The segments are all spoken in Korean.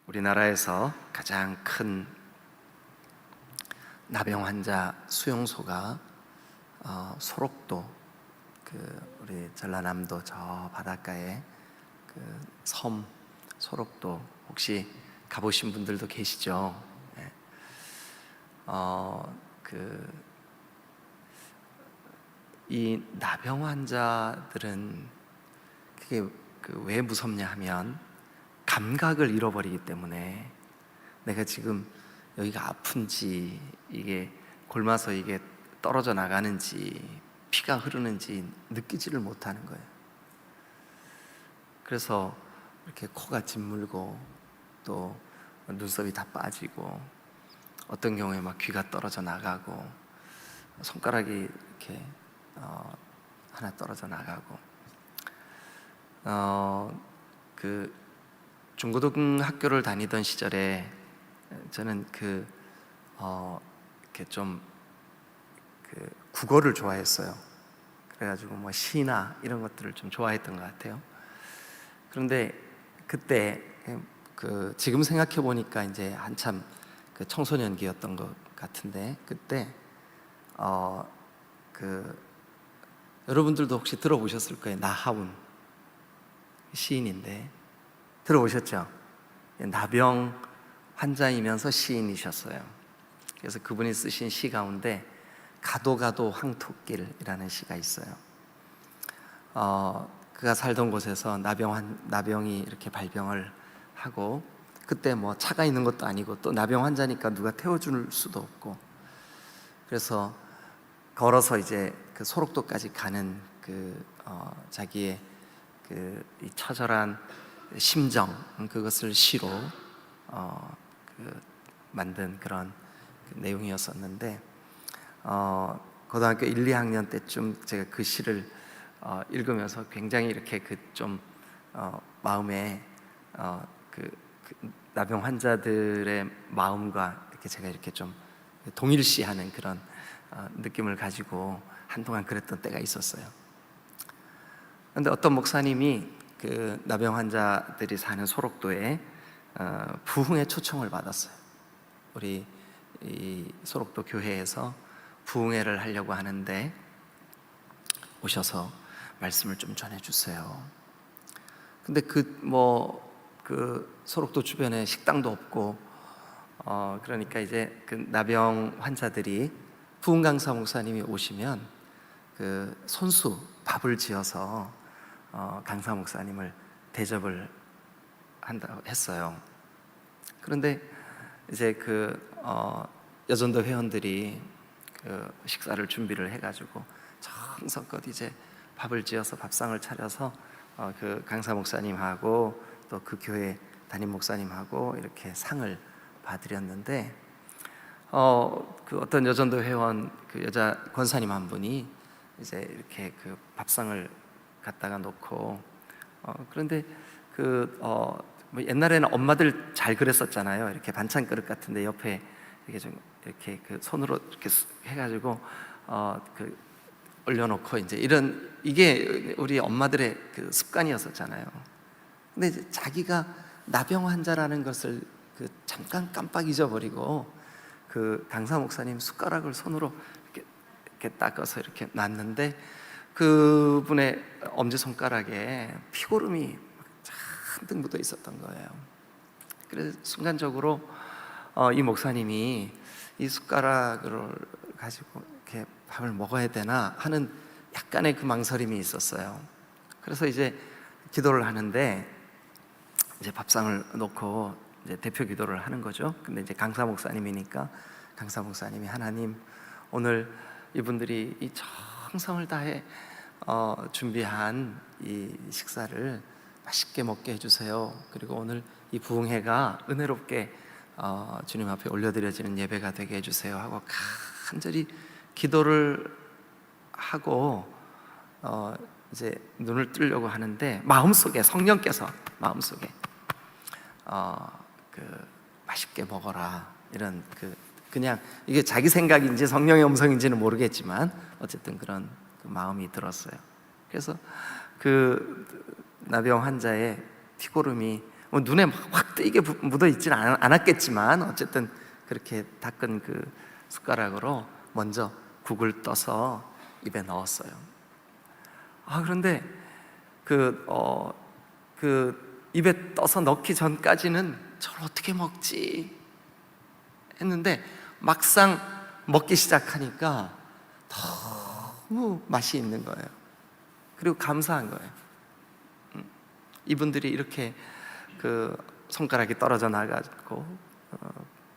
우리나라에서 가장 큰 나병 환자 수용소가 소록도, 우리 전라남도 저 바닷가에 섬 소록도, 혹시 가보신 분들도 계시죠? 네. 이 나병 환자들은 그게 왜 무섭냐 하면 감각을 잃어버리기 때문에 내가 지금 여기가 아픈지, 이게 골마서 이게 떨어져 나가는지, 피가 흐르는지 느끼지를 못하는 거예요. 그래서 이렇게 코가 짓물고 또 눈썹이 다 빠지고, 어떤 경우에 막 귀가 떨어져 나가고, 손가락이 이렇게 하나 떨어져 나가고, 중고등학교를 다니던 시절에 저는 이렇게 좀 국어를 좋아했어요. 그래가지고 뭐 시나 이런 것들을 좀 좋아했던 것 같아요. 그런데 그때 지금 생각해 보니까 이제 한참 청소년기였던 것 같은데, 그때 여러분들도 혹시 들어보셨을 거예요. 나하운 시인인데 들어보셨죠? 나병 환자이면서 시인이셨어요. 그래서 그분이 쓰신 시 가운데 가도 가도 황토길이라는 시가 있어요. 그가 살던 곳에서 나병이 이렇게 발병을 하고, 그때 뭐 차가 있는 것도 아니고 또 나병 환자니까 누가 태워줄 수도 없고, 그래서 걸어서 이제 소록도까지 가는 자기의 이 처절한 심정, 그것을 시로 만든 그런 내용이었었는데, 고등학교 1, 2학년 때쯤 제가 그 시를 읽으면서 굉장히 이렇게 좀 마음에 나병 환자들의 마음과 이렇게 제가 이렇게 좀 동일시하는 그런 느낌을 가지고 한동안 그랬던 때가 있었어요. 그런데 어떤 목사님이 나병 환자들이 사는 소록도에 부흥의 초청을 받았어요. 우리 이 소록도 교회에서 부흥회를 하려고 하는데 오셔서 말씀을 좀 전해주세요. 근데 소록도 주변에 식당도 없고, 그러니까 이제 나병 환자들이 부흥 강사 목사님이 오시면 손수 밥을 지어서 강사 목사님을 대접을 한다고 했어요. 그런데 이제 여전도 회원들이 식사를 준비를 해가지고 정성껏 이제 밥을 지어서 밥상을 차려서 강사 목사님하고 또 그 교회 담임 목사님하고 이렇게 상을 봐드렸는데, 어떤 여전도 회원 여자 권사님 한 분이 이제 이렇게 밥상을 갖다가 놓고, 그런데 뭐 옛날에는 엄마들 잘 그랬었잖아요. 이렇게 반찬 그릇 같은데 옆에 이렇게 좀 이렇게 손으로 이렇게 해가지고 올려놓고, 이제 이게 우리 엄마들의 습관이었었잖아요. 근데 이제 자기가 나병 환자라는 것을 잠깐 깜빡 잊어버리고 강사 목사님 숟가락을 손으로 이렇게 닦아서 이렇게 놨는데, 그분의 엄지손가락에 피고름이 잔뜩 묻어 있었던 거예요. 그래서 순간적으로 이 목사님이 이 숟가락을 가지고 이렇게 밥을 먹어야 되나 하는 약간의 망설임이 있었어요. 그래서 이제 기도를 하는데, 이제 밥상을 놓고 이제 대표 기도를 하는 거죠. 근데 이제 강사 목사님이니까 강사 목사님이, 하나님, 오늘 이분들이 이 정성을 다해 준비한 이 식사를 맛있게 먹게 해주세요. 그리고 오늘 이 부흥회가 은혜롭게 주님 앞에 올려드려지는 예배가 되게 해주세요 하고 간절히 기도를 하고 이제 눈을 뜨려고 하는데, 마음속에 성령께서 마음속에 맛있게 먹어라, 이런 그냥 이게 자기 생각인지 성령의 음성인지는 모르겠지만 어쨌든 그런 마음이 들었어요. 그래서 나병 환자의 피고름이 뭐 눈에 확 띄게 묻어 있지는 않았겠지만 어쨌든 그렇게 닦은 그 숟가락으로 먼저 국을 떠서 입에 넣었어요. 그런데 그 입에 떠서 넣기 전까지는 저걸 어떻게 먹지 했는데 막상 먹기 시작하니까 너무 맛이 있는 거예요. 그리고 감사한 거예요. 이분들이 이렇게 그 손가락이 떨어져 나가고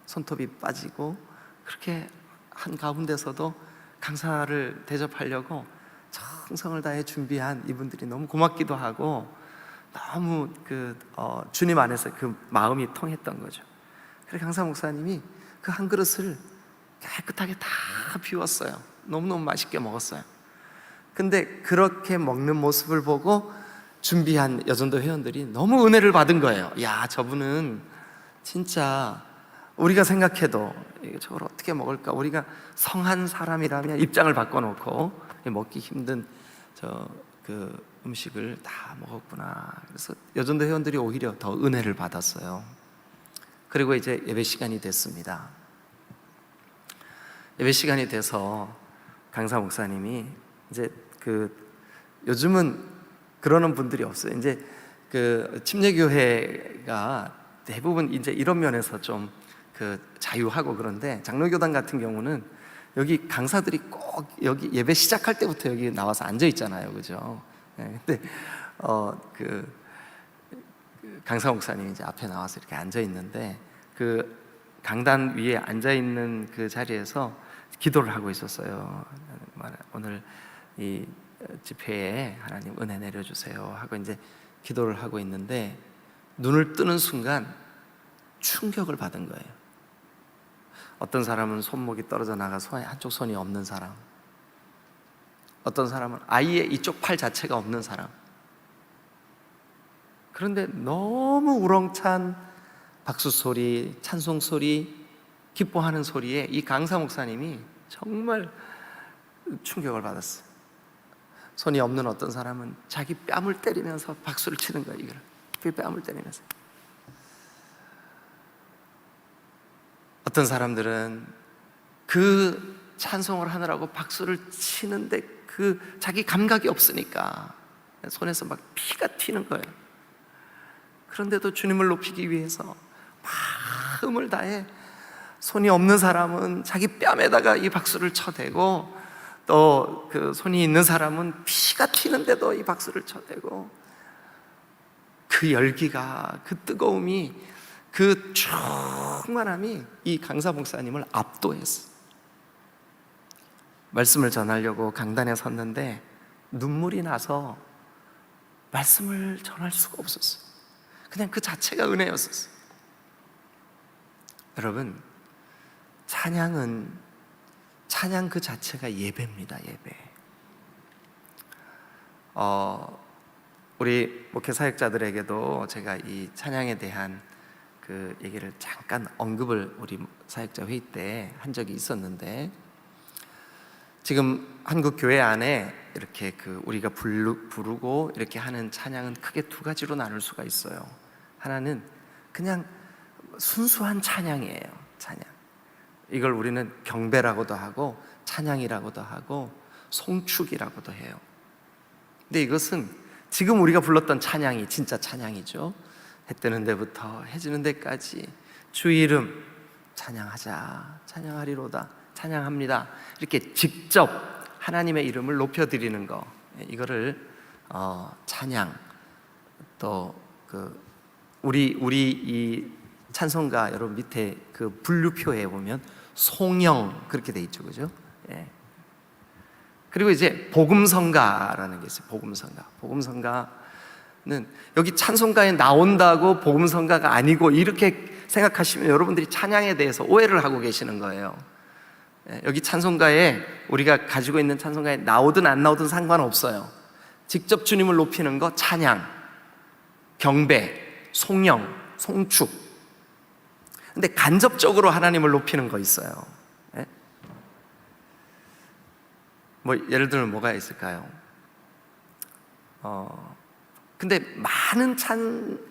손톱이 빠지고 그렇게 한 가운데서도 강사를 대접하려고 정성을 다해 준비한 이분들이 너무 고맙기도 하고 너무 주님 안에서 그 마음이 통했던 거죠. 그래서 강사 목사님이 그 한 그릇을 깨끗하게 다 비웠어요. 너무너무 맛있게 먹었어요. 근데 그렇게 먹는 모습을 보고 준비한 여전도 회원들이 너무 은혜를 받은 거예요. 야, 저분은 진짜 우리가 생각해도 저걸 어떻게 먹을까? 우리가 성한 사람이라면 입장을 바꿔놓고 먹기 힘든 그 음식을 다 먹었구나. 그래서 여전도 회원들이 오히려 더 은혜를 받았어요. 그리고 이제 예배 시간이 됐습니다. 예배 시간이 돼서 강사 목사님이 이제 요즘은 그러는 분들이 없어요. 이제 침례교회가 대부분 이제 이런 면에서 좀 자유하고 그런데 장로교단 같은 경우는 여기 강사들이 꼭 여기 예배 시작할 때부터 여기 나와서 앉아 있잖아요, 그죠? 근데 강사 목사님이 이제 앞에 나와서 이렇게 앉아 있는데 그 강단 위에 앉아 있는 그 자리에서 기도를 하고 있었어요. 오늘 이 집회에 하나님 은혜 내려주세요 하고 이제 기도를 하고 있는데 눈을 뜨는 순간 충격을 받은 거예요. 어떤 사람은 손목이 떨어져 나가 한쪽 손이 없는 사람, 어떤 사람은 아예 이쪽 팔 자체가 없는 사람. 그런데 너무 우렁찬 박수 소리, 찬송 소리, 기뻐하는 소리에 이 강사 목사님이 정말 충격을 받았어요. 손이 없는 어떤 사람은 자기 뺨을 때리면서 박수를 치는 거예요. 이걸 뺨을 때리면서. 어떤 사람들은 그 찬송을 하느라고 박수를 치는데 자기 감각이 없으니까 손에서 막 피가 튀는 거예요. 그런데도 주님을 높이기 위해서 마음을 다해 손이 없는 사람은 자기 뺨에다가 이 박수를 쳐대고 또 그 손이 있는 사람은 피가 튀는데도 이 박수를 쳐대고 그 열기가, 그 뜨거움이, 그 충만함이 이 강사 목사님을 압도했어요. 말씀을 전하려고 강단에 섰는데 눈물이 나서 말씀을 전할 수가 없었어요. 그냥 그 자체가 은혜였었어요. 여러분, 찬양 그 자체가 예배입니다. 예배. 우리 목회 사역자들에게도 제가 이 찬양에 대한 그 얘기를 잠깐 언급을 우리 사역자 회의 때 한 적이 있었는데, 지금 한국 교회 안에 이렇게 우리가 부르고 이렇게 하는 찬양은 크게 두 가지로 나눌 수가 있어요. 하나는 그냥 순수한 찬양이에요. 찬양. 이걸 우리는 경배라고도 하고 찬양이라고도 하고 송축이라고도 해요. 근데 이것은 지금 우리가 불렀던 찬양이 진짜 찬양이죠. 해 뜨는 데부터 해 지는 데까지 주 이름 찬양하자, 찬양하리로다, 찬양합니다. 이렇게 직접 하나님의 이름을 높여드리는 거, 이거를 찬양. 또 우리 이 찬송가 여러분 밑에 그 분류표에 보면 송영 그렇게 돼 있죠, 그죠? 예. 그리고 이제 복음성가라는 게 있어요. 복음성가는 여기 찬송가에 나온다고 복음성가가 아니고 이렇게 생각하시면 여러분들이 찬양에 대해서 오해를 하고 계시는 거예요. 여기 찬송가에 우리가 가지고 있는 찬송가에 나오든 안 나오든 상관없어요. 직접 주님을 높이는 거 찬양, 경배, 송영, 송축. 근데 간접적으로 하나님을 높이는 거 있어요. 뭐 예를 들면 뭐가 있을까요? 근데 많은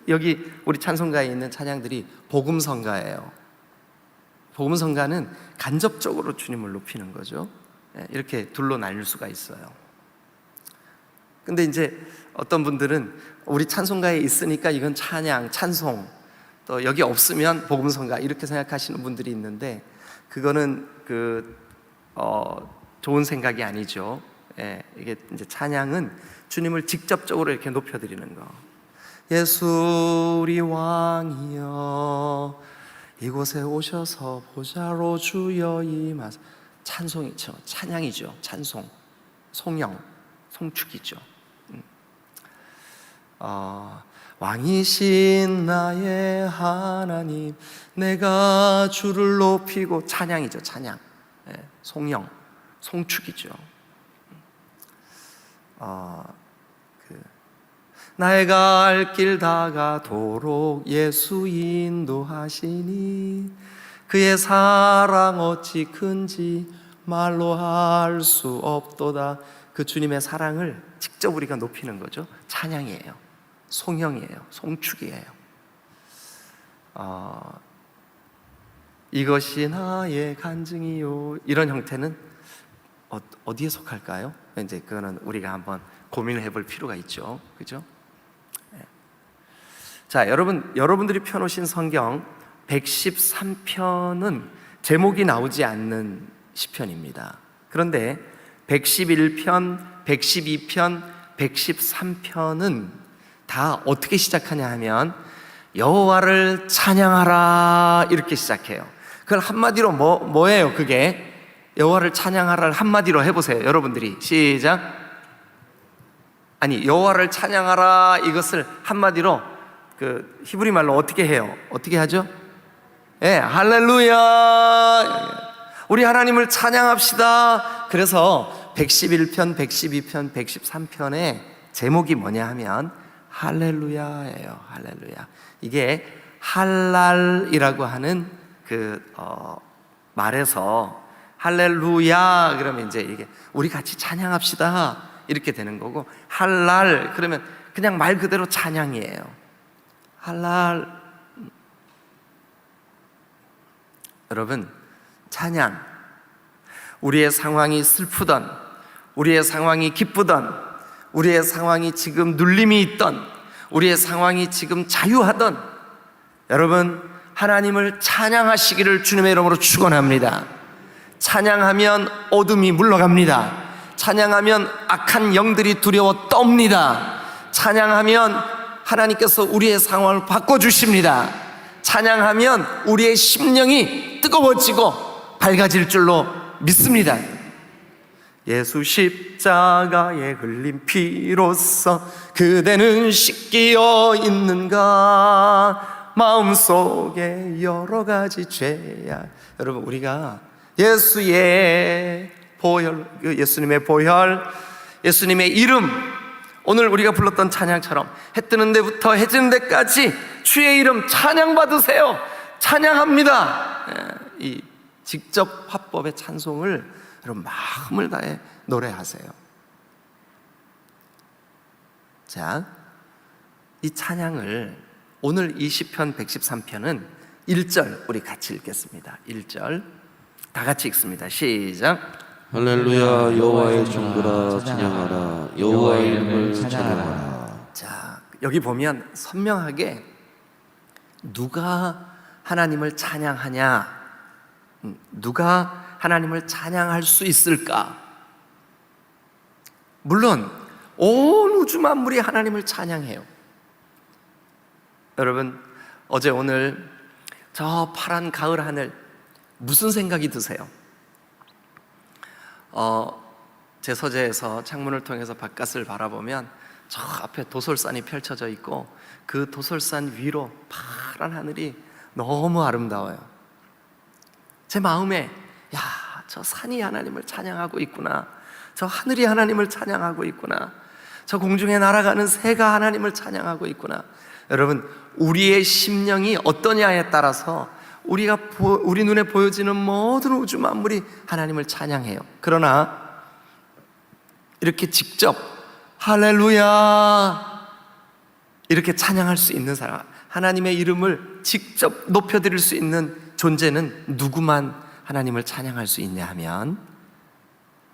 여기 우리 찬송가에 있는 찬양들이 복음성가예요. 복음성가는 간접적으로 주님을 높이는 거죠. 이렇게 둘로 나뉠 수가 있어요. 근데 이제 어떤 분들은 우리 찬송가에 있으니까 이건 찬양, 찬송, 또 여기 없으면 복음성가 이렇게 생각하시는 분들이 있는데 그거는 좋은 생각이 아니죠. 이게 이제 찬양은 주님을 직접적으로 이렇게 높여드리는 거. 예수 우리 왕이여 이곳에 오셔서 보좌로 주여 임하사. 찬송이죠. 찬양이죠. 찬송, 송영, 송축이죠. 왕이신 나의 하나님 내가 주를 높이고. 찬양이죠. 찬양, 송영, 송축이죠. 나의 갈 길 다가도록 예수 인도하시니 그의 사랑 어찌 큰지 말로 할 수 없도다. 그 주님의 사랑을 직접 우리가 높이는 거죠. 찬양이에요. 송영이에요. 송축이에요. 이것이 나의 간증이요. 이런 형태는 어디에 속할까요? 이제 그거는 우리가 한번 고민을 해볼 필요가 있죠. 그죠? 자, 여러분들이 펴놓으신 성경 113편은 제목이 나오지 않는 시편입니다. 그런데 111편, 112편, 113편은 다 어떻게 시작하냐 하면 여호와를 찬양하라 이렇게 시작해요. 그걸 한마디로 뭐예요? 그게 여호와를 찬양하라를 한마디로 해보세요. 여러분들이 시작. 아니, 여호와를 찬양하라 이것을 한마디로 히브리 말로 어떻게 해요? 어떻게 하죠? 할렐루야, 우리 하나님을 찬양합시다. 그래서 111편, 112편, 113편의 제목이 뭐냐 하면 할렐루야예요. 할렐루야. 이게 할랄이라고 하는 말에서 할렐루야 그러면 이제 이게 우리 같이 찬양합시다 이렇게 되는 거고, 할랄 그러면 그냥 말 그대로 찬양이에요. 할랄. 여러분, 찬양, 우리의 상황이 슬프던, 우리의 상황이 기쁘던, 우리의 상황이 지금 눌림이 있던, 우리의 상황이 지금 자유하던, 여러분 하나님을 찬양하시기를 주님의 이름으로 축원합니다. 찬양하면 어둠이 물러갑니다. 찬양하면 악한 영들이 두려워 떱니다. 찬양하면 하나님께서 우리의 상황을 바꿔주십니다. 찬양하면 우리의 심령이 뜨거워지고 밝아질 줄로 믿습니다. 예수 십자가에 흘린 피로써 그대는 씻기어 있는가. 마음속에 여러 가지 죄악. 여러분, 우리가 예수의 보혈, 예수님의 보혈, 예수님의 이름, 오늘 우리가 불렀던 찬양처럼 해 뜨는 데부터 해 지는 데까지 주의 이름 찬양 받으세요. 찬양합니다. 이 직접 화법의 찬송을 여러분 마음을 다해 노래하세요. 자, 이 찬양을 오늘 이 시편 113편은 1절 우리 같이 읽겠습니다. 1절 다 같이 읽습니다. 시작. 할렐루야, 여호와의 종들아 찬양하라. 여호와의 이름을 찬양하라. 자, 여기 보면 선명하게 누가 하나님을 찬양하냐, 누가 하나님을 찬양할 수 있을까? 물론 온 우주 만물이 하나님을 찬양해요. 여러분, 어제 오늘 저 파란 가을 하늘 무슨 생각이 드세요? 제 서재에서 창문을 통해서 바깥을 바라보면 저 앞에 도솔산이 펼쳐져 있고 그 도솔산 위로 파란 하늘이 너무 아름다워요. 제 마음에 야, 저 산이 하나님을 찬양하고 있구나, 저 하늘이 하나님을 찬양하고 있구나, 저 공중에 날아가는 새가 하나님을 찬양하고 있구나. 여러분, 우리의 심령이 어떠냐에 따라서 우리 눈에 보여지는 모든 우주 만물이 하나님을 찬양해요. 그러나 이렇게 직접 할렐루야, 이렇게 찬양할 수 있는 사람, 하나님의 이름을 직접 높여드릴 수 있는 존재는 누구만 하나님을 찬양할 수 있냐 하면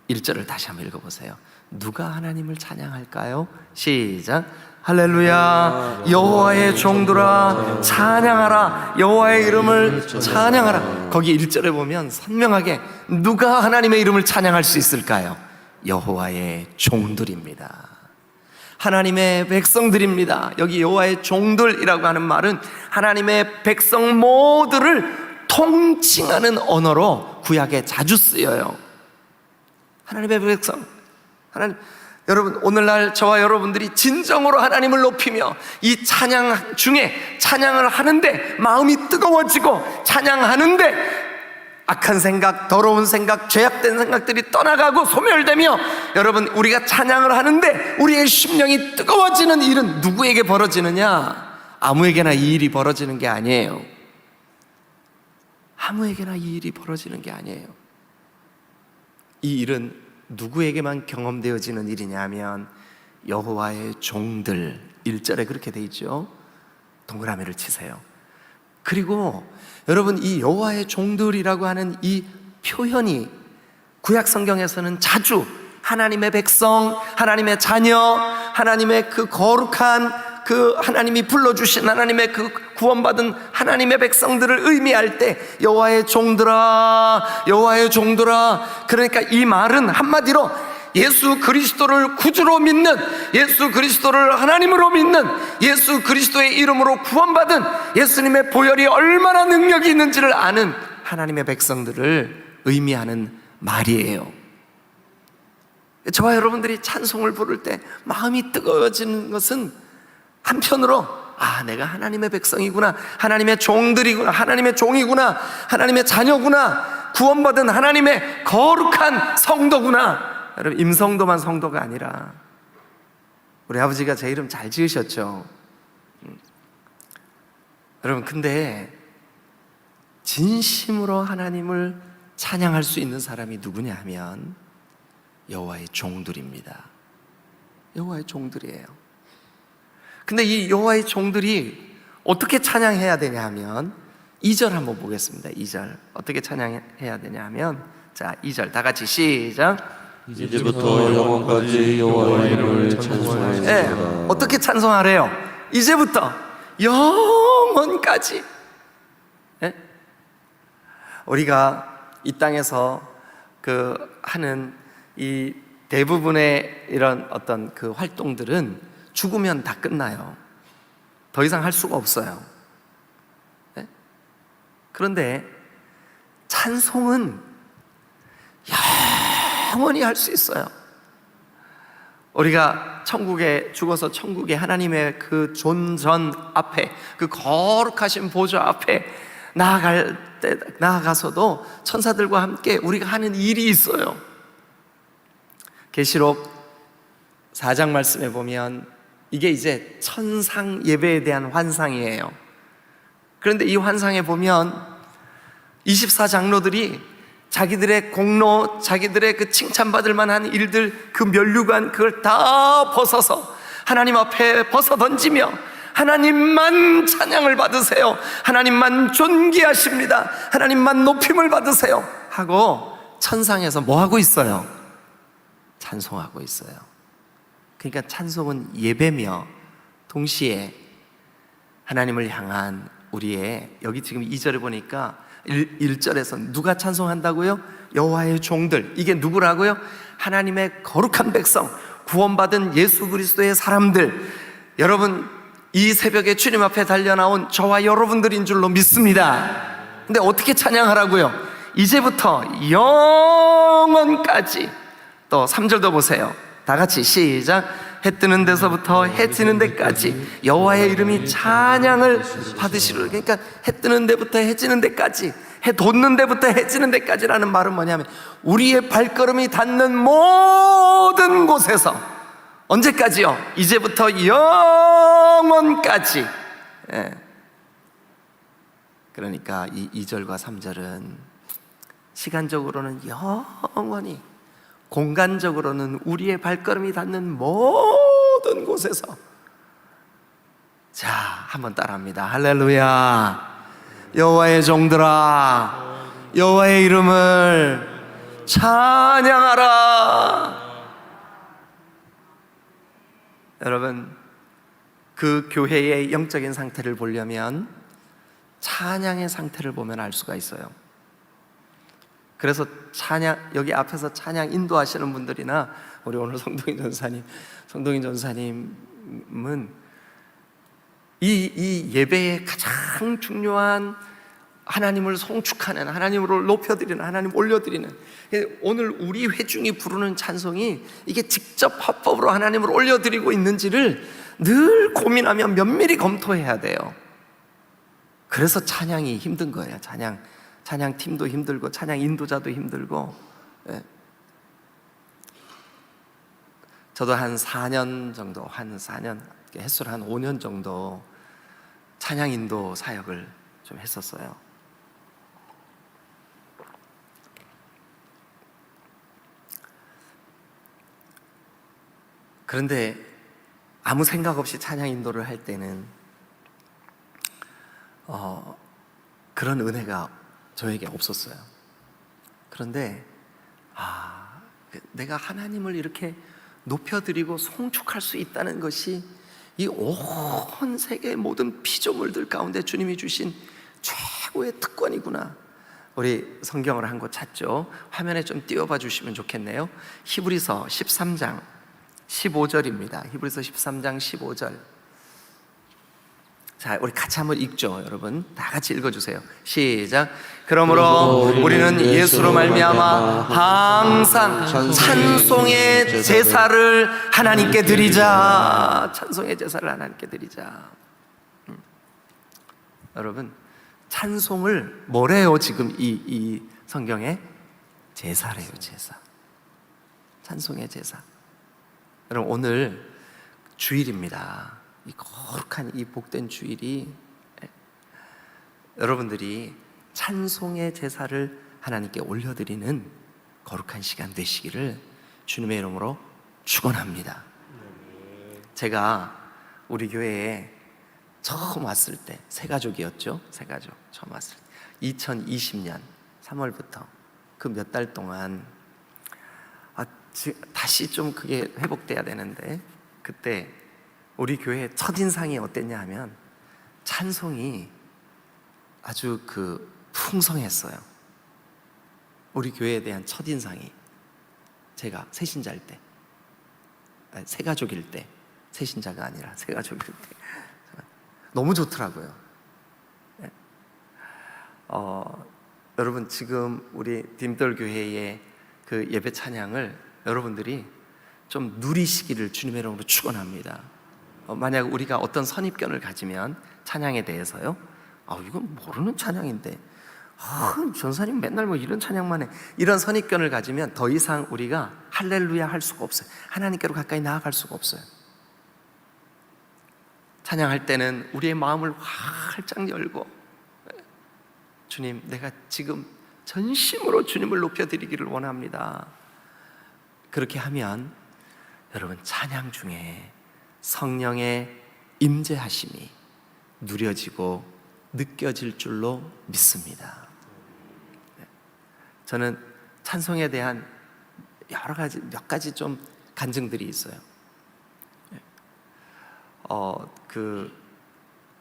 1절을 다시 한번 읽어보세요. 누가 하나님을 찬양할까요? 시작. 할렐루야. 여호와의 종들아 찬양하라. 여호와의 이름을 찬양하라. 거기 1절에 보면 선명하게 누가 하나님의 이름을 찬양할 수 있을까요? 여호와의 종들입니다. 하나님의 백성들입니다. 여기 여호와의 종들이라고 하는 말은 하나님의 백성 모두를 통칭하는 언어로 구약에 자주 쓰여요. 하나님의 백성, 하나님, 여러분 오늘날 저와 여러분들이 진정으로 하나님을 높이며 이 찬양 중에 찬양을 하는데 마음이 뜨거워지고 찬양하는데 악한 생각, 더러운 생각, 죄악된 생각들이 떠나가고 소멸되며 여러분 우리가 찬양을 하는데 우리의 심령이 뜨거워지는 일은 누구에게 벌어지느냐? 아무에게나 이 일이 벌어지는 게 아니에요. 아무에게나 이 일이 벌어지는 게 아니에요. 이 일은 누구에게만 경험되어지는 일이냐 하면 여호와의 종들, 1절에 그렇게 돼 있죠. 동그라미를 치세요. 그리고 여러분 이 여호와의 종들이라고 하는 이 표현이 구약 성경에서는 자주 하나님의 백성, 하나님의 자녀, 하나님의 그 거룩한 그 하나님이 불러주신 하나님의 그 구원받은 하나님의 백성들을 의미할 때 여호와의 종들아, 여호와의 종들아, 그러니까 이 말은 한마디로 예수 그리스도를 구주로 믿는, 예수 그리스도를 하나님으로 믿는, 예수 그리스도의 이름으로 구원받은 예수님의 보혈이 얼마나 능력이 있는지를 아는 하나님의 백성들을 의미하는 말이에요. 저와 여러분들이 찬송을 부를 때 마음이 뜨거워지는 것은 한편으로 내가 하나님의 백성이구나, 하나님의 종들이구나, 하나님의 종이구나, 하나님의 자녀구나, 구원받은 하나님의 거룩한 성도구나. 여러분 임성도만 성도가 아니라 우리 아버지가 제 이름 잘 지으셨죠. 여러분 근데 진심으로 하나님을 찬양할 수 있는 사람이 누구냐 하면 여호와의 종들입니다. 여호와의 종들이에요. 근데 이 여호와의 종들이 어떻게 찬양해야 되냐 하면 2절 한번 보겠습니다. 2절 어떻게 찬양해야 되냐 하면 자 2절 다 같이 시작. 이제부터 영원까지 여호와의 이름을 찬송하리라. 네, 어떻게 찬송하래요? 이제부터 영원까지. 네? 우리가 이 땅에서 하는 이 대부분의 이런 어떤 그 활동들은 죽으면 다 끝나요. 더 이상 할 수가 없어요. 네? 그런데 찬송은 영원히 할 수 있어요. 우리가 천국에 죽어서 천국에 하나님의 그 존전 앞에 그 거룩하신 보좌 앞에 나아가서도 천사들과 함께 우리가 하는 일이 있어요. 계시록 4장 말씀에 보면 이게 이제 천상 예배에 대한 환상이에요. 그런데 이 환상에 보면 24장로들이 자기들의 공로, 자기들의 그 칭찬받을 만한 일들, 그 면류관 그걸 다 벗어서 하나님 앞에 벗어 던지며 하나님만 찬양을 받으세요, 하나님만 존귀하십니다, 하나님만 높임을 받으세요 하고 천상에서 뭐 하고 있어요? 찬송하고 있어요. 그러니까 찬송은 예배며 동시에 하나님을 향한 우리의, 여기 지금 2절에 보니까 1절에서 누가 찬송한다고요? 여호와의 종들. 이게 누구라고요? 하나님의 거룩한 백성, 구원받은 예수 그리스도의 사람들. 여러분 이 새벽에 주님 앞에 달려나온 저와 여러분들인 줄로 믿습니다. 근데 어떻게 찬양하라고요? 이제부터 영원까지. 또 3절도 보세요. 다 같이 시작. 해 뜨는 데서부터 해 지는 데까지 여호와의 이름이 찬양을 받으시리라. 그러니까 해 뜨는 데부터 해 지는 데까지, 해 돋는 데부터 해 지는 데까지라는 말은 뭐냐면 우리의 발걸음이 닿는 모든 곳에서 언제까지요? 이제부터 영원까지. 그러니까 이 2절과 3절은 시간적으로는 영원히, 공간적으로는 우리의 발걸음이 닿는 모든 곳에서 자, 한번 따라합니다. 할렐루야. 여호와의 종들아, 여호와의 이름을 찬양하라. 여러분, 그 교회의 영적인 상태를 보려면 찬양의 상태를 보면 알 수가 있어요. 그래서 찬양, 여기 앞에서 찬양 인도하시는 분들이나 우리 오늘 성동인 전사님은 이 예배의 가장 중요한 하나님을 송축하는, 하나님을 높여드리는, 하나님 올려드리는, 오늘 우리 회중이 부르는 찬송이 이게 직접 합법으로 하나님을 올려드리고 있는지를 늘 고민하며 면밀히 검토해야 돼요. 그래서 찬양이 힘든 거예요. 찬양 팀도 힘들고 찬양 인도자도 힘들고. 예. 저도 한 4년 정도, 횟수로 한 5년 정도 찬양 인도 사역을 좀 했었어요. 그런데 아무 생각 없이 찬양 인도를 할 때는 그런 은혜가 저에게 없었어요. 그런데 내가 하나님을 이렇게 높여드리고 송축할 수 있다는 것이 이 온 세계의 모든 피조물들 가운데 주님이 주신 최고의 특권이구나. 우리 성경을 한 곳 찾죠. 화면에 좀 띄워봐 주시면 좋겠네요. 히브리서 13장 15절입니다. 히브리서 13장 15절. 자, 우리 같이 한번 읽죠. 여러분 다 같이 읽어주세요. 시작. 그러므로 우리는 예수로 말미암아 항상 찬송의 제사를 하나님께 드리자. 찬송의 제사를 하나님께 드리자. 여러분, 찬송을 뭐래요? 지금 이 성경에 제사래요. 제사. 찬송의 제사. 여러분, 오늘 주일입니다. 이 거룩한 이 복된 주일이 여러분들이 찬송의 제사를 하나님께 올려드리는 거룩한 시간 되시기를 주님의 이름으로 축원합니다. 제가 우리 교회에 처음 왔을 때 새가족이었죠. 새가족 처음 왔을 때 2020년 3월부터 그 몇 달 동안 다시 좀 그게 회복돼야 되는데, 그때 우리 교회의 첫인상이 어땠냐 하면 찬송이 아주 풍성했어요. 우리 교회에 대한 첫인상이, 제가 새신자일 때, 새가족일 때, 새신자가 아니라 새가족일 때 너무 좋더라고요. 여러분, 지금 우리 딤돌 교회의 그 예배 찬양을 여러분들이 좀 누리시기를 주님의 이름으로 축원합니다. 만약 우리가 어떤 선입견을 가지면 찬양에 대해서요, 이건 모르는 찬양인데, 전사님 맨날 뭐 이런 찬양만 해, 이런 선입견을 가지면 더 이상 우리가 할렐루야 할 수가 없어요. 하나님께로 가까이 나아갈 수가 없어요. 찬양할 때는 우리의 마음을 활짝 열고, 주님, 내가 지금 전심으로 주님을 높여드리기를 원합니다. 그렇게 하면 여러분, 찬양 중에 성령의 임재하심이 누려지고 느껴질 줄로 믿습니다. 저는 찬송에 대한 몇 가지 좀 간증들이 있어요.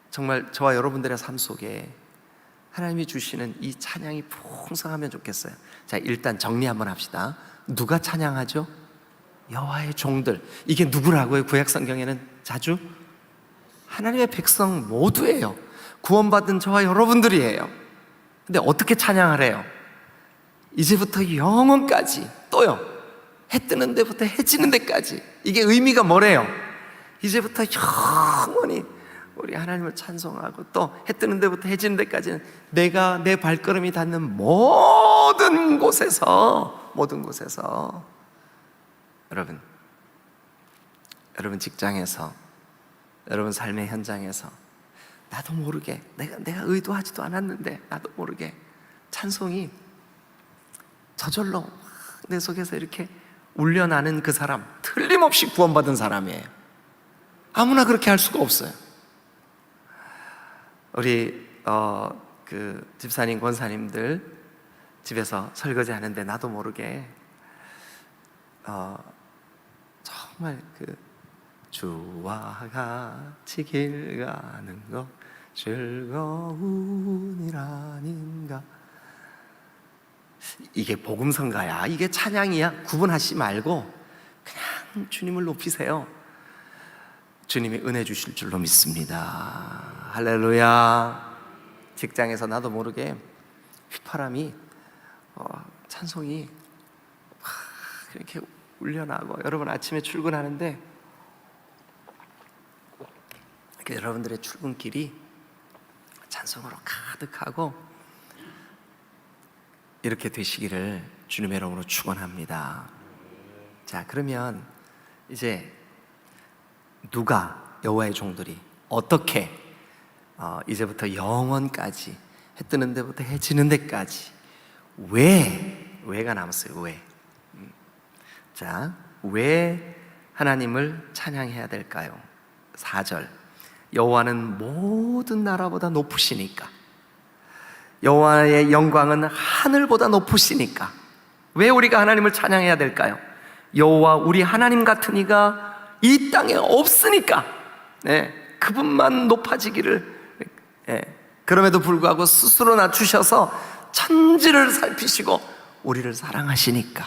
정말 저와 여러분들의 삶 속에 하나님이 주시는 이 찬양이 풍성하면 좋겠어요. 자, 일단 정리 한번 합시다. 누가 찬양하죠? 여호와의 종들. 이게 누구라고요? 구약 성경에는 자주 하나님의 백성 모두예요. 구원받은 저와 여러분들이에요. 근데 어떻게 찬양하래요? 이제부터 영원까지, 또요, 해 뜨는 데부터 해 지는 데까지. 이게 의미가 뭐래요? 이제부터 영원히 우리 하나님을 찬송하고, 또 해 뜨는 데부터 해 지는 데까지는 내가 내 발걸음이 닿는 모든 곳에서 여러분 직장에서, 여러분 삶의 현장에서 나도 모르게, 내가 의도하지도 않았는데 나도 모르게 찬송이 저절로 내 속에서 이렇게 울려나는 그 사람, 틀림없이 구원받은 사람이에요. 아무나 그렇게 할 수가 없어요. 우리 그 집사님, 권사님들 집에서 설거지 하는데 나도 모르게 정말 그 주와 같이 길 가는 거 즐거운이라닌가, 이게 복음성가야, 이게 찬양이야, 구분하지 말고 그냥 주님을 높이세요. 주님이 은혜 주실 줄로 믿습니다. 할렐루야. 직장에서 나도 모르게 휘파람이 찬송이 막 이렇게 울려나고, 여러분 아침에 출근하는데 이렇게 여러분들의 출근길이 찬송으로 가득하고 이렇게 되시기를 주님의 이름으로 축원합니다. 자, 그러면 이제 누가, 여호와의 종들이 어떻게 이제부터 영원까지, 해 뜨는 데부터 해 지는 데까지, 왜가 남았어요. 왜? 자, 왜 하나님을 찬양해야 될까요? 4절, 여호와는 모든 나라보다 높으시니까, 여호와의 영광은 하늘보다 높으시니까. 왜 우리가 하나님을 찬양해야 될까요? 여호와 우리 하나님 같은 이가 이 땅에 없으니까. 그분만 높아지기를. 그럼에도 불구하고 스스로 낮추셔서 천지를 살피시고 우리를 사랑하시니까.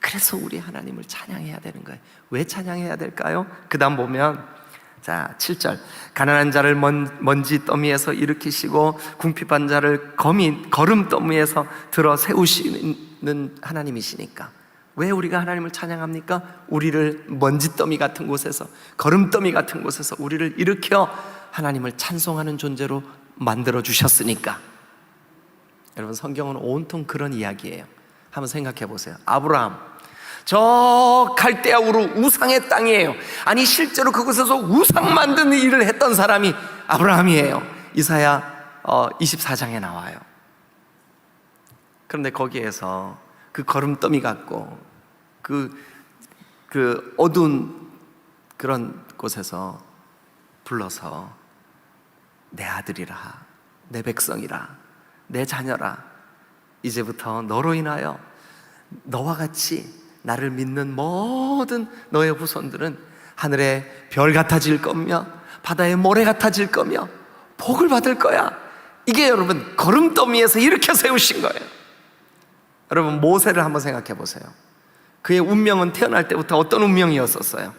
그래서 우리 하나님을 찬양해야 되는 거예요. 왜 찬양해야 될까요? 그 다음 보면, 자, 7절, 가난한 자를 먼지 더미에서 일으키시고 궁핍한 자를 거름더미에서 들어 세우시는 하나님이시니까. 왜 우리가 하나님을 찬양합니까? 우리를 먼지더미 같은 곳에서, 거름더미 같은 곳에서 우리를 일으켜 하나님을 찬송하는 존재로 만들어 주셨으니까. 여러분, 성경은 온통 그런 이야기예요. 한번 생각해 보세요. 아브라함, 저 갈대아 우르 우상의 땅이에요. 아니 실제로 그곳에서 우상 만드는 일을 했던 사람이 아브라함이에요. 이사야 24장에 나와요. 그런데 거기에서 그 거름더미 같고 그 어두운 그런 곳에서 불러서 내 아들이라, 내 백성이라, 내 자녀라, 이제부터 너로 인하여 너와 같이 나를 믿는 모든 너의 후손들은 하늘의 별 같아질 거며 바다의 모래 같아질 거며 복을 받을 거야. 이게 여러분 거름더미에서 일으켜 세우신 거예요. 여러분, 모세를 한번 생각해 보세요. 그의 운명은 태어날 때부터 어떤 운명이었었어요?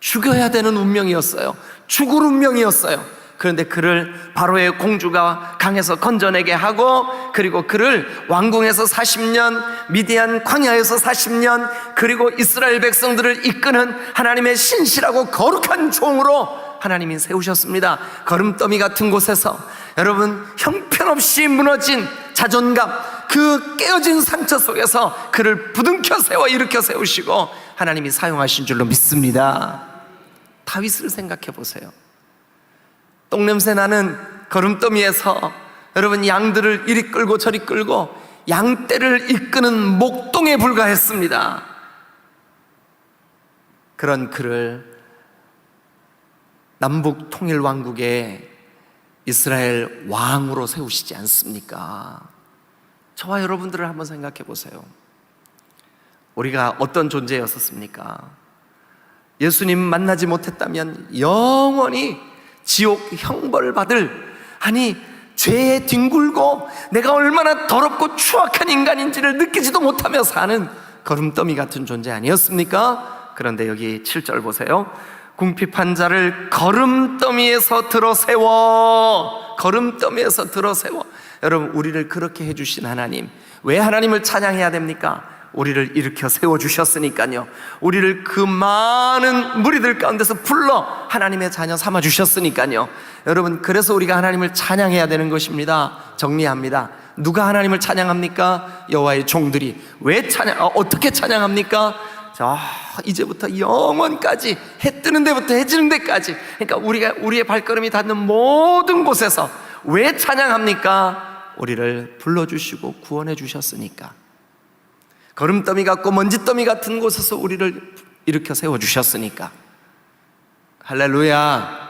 죽여야 되는 운명이었어요. 죽을 운명이었어요. 그런데 그를 바로의 공주가 강에서 건져내게 하고, 그리고 그를 왕궁에서 40년, 미디안 광야에서 40년, 그리고 이스라엘 백성들을 이끄는 하나님의 신실하고 거룩한 종으로 하나님이 세우셨습니다. 거름더미 같은 곳에서 여러분, 형편없이 무너진 자존감, 그 깨어진 상처 속에서 그를 부둥켜 세워 일으켜 세우시고 하나님이 사용하신 줄로 믿습니다. 다윗을 생각해 보세요. 똥냄새 나는 거름더미에서 여러분 양들을 이리 끌고 저리 끌고 양떼를 이끄는 목동에 불과했습니다. 그런 그를 남북 통일 왕국의 이스라엘 왕으로 세우시지 않습니까? 저와 여러분들을 한번 생각해 보세요. 우리가 어떤 존재였었습니까? 예수님 만나지 못했다면 영원히 지옥 형벌을 받을, 아니 죄에 뒹굴고 내가 얼마나 더럽고 추악한 인간인지를 느끼지도 못하며 사는 거름더미 같은 존재 아니었습니까? 그런데 여기 7절 보세요. 궁핍한 자를 거름더미에서 들어 세워. 거름더미에서 들어 세워. 여러분, 우리를 그렇게 해주신 하나님, 왜 하나님을 찬양해야 됩니까? 우리를 일으켜 세워주셨으니까요. 우리를 그 많은 무리들 가운데서 불러 하나님의 자녀 삼아주셨으니까요. 여러분, 그래서 우리가 하나님을 찬양해야 되는 것입니다. 정리합니다. 누가 하나님을 찬양합니까? 여호와의 종들이. 왜 어떻게 찬양합니까? 자, 이제부터 영원까지, 해 뜨는 데부터 해 지는 데까지, 그러니까 우리의 발걸음이 닿는 모든 곳에서 왜 찬양합니까? 우리를 불러주시고 구원해 주셨으니까. 거름더미 같고 먼지더미 같은 곳에서 우리를 일으켜 세워주셨으니까. 할렐루야.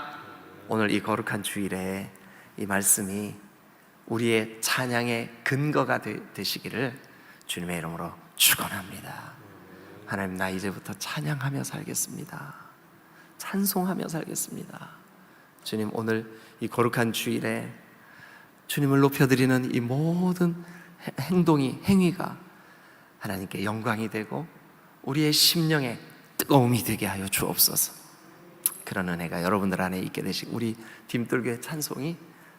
오늘 이 거룩한 주일에 이 말씀이 우리의 찬양의 근거가 되시기를 주님의 이름으로 축원합니다. 하나님, 나 이제부터 찬양하며 살겠습니다. 찬송하며 살겠습니다. 주님, 오늘 이 거룩한 주일에 주님을 높여드리는 이 모든 행위가 하나님께 영광이 되고 우리의 심령에 뜨거움이 되게 하여 주옵소서. 그런 은혜가 여러분들 안에 있게 되시고 우리 딤돌교회 찬송이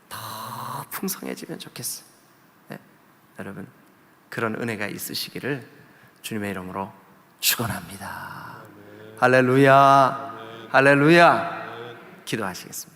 더 풍성해지면 좋겠어요. 네, 여러분 그런 은혜가 있으시기를 주님의 이름으로 축원합니다. 할렐루야, 할렐루야. 기도하시겠습니다.